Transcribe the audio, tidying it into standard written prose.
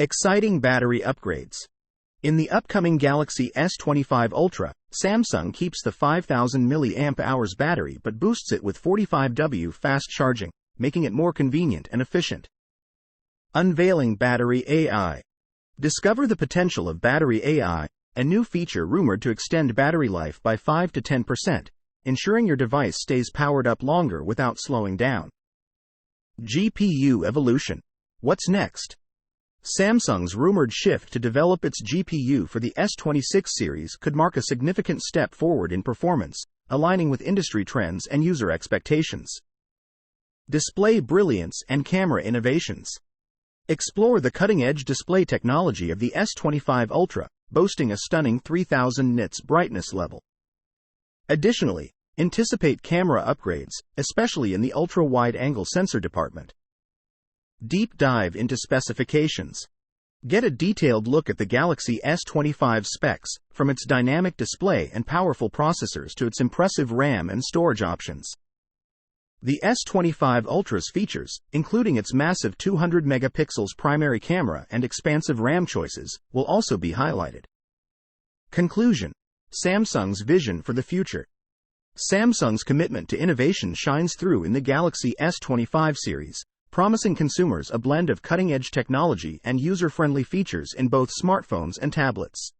Exciting battery upgrades. In the upcoming Galaxy S25 Ultra, Samsung keeps the 5000 mAh battery but boosts it with 45W fast charging, making it more convenient and efficient. Unveiling Battery AI. Discover the potential of Battery AI, a new feature rumored to extend battery life by 5 to 10%, ensuring your device stays powered up longer without slowing down. GPU evolution. What's next? Samsung's rumored shift to develop its GPU for the S26 series could mark a significant step forward in performance, aligning with industry trends and user expectations. Display brilliance and camera innovations. Explore the cutting-edge display technology of the S25 Ultra, boasting a stunning 3000 nits brightness level. Additionally, anticipate camera upgrades, especially in the ultra-wide-angle sensor department. Deep dive into specifications. Get a detailed look at the Galaxy S25 specs, from its dynamic display and powerful processors to its impressive RAM and storage options. The S25 Ultra's features, including its massive 200 megapixels primary camera and expansive RAM choices, will also be highlighted. Conclusion. Samsung's vision for the future. Samsung's commitment to innovation shines through in the Galaxy S25 series, promising consumers a blend of cutting-edge technology and user-friendly features in both smartphones and tablets.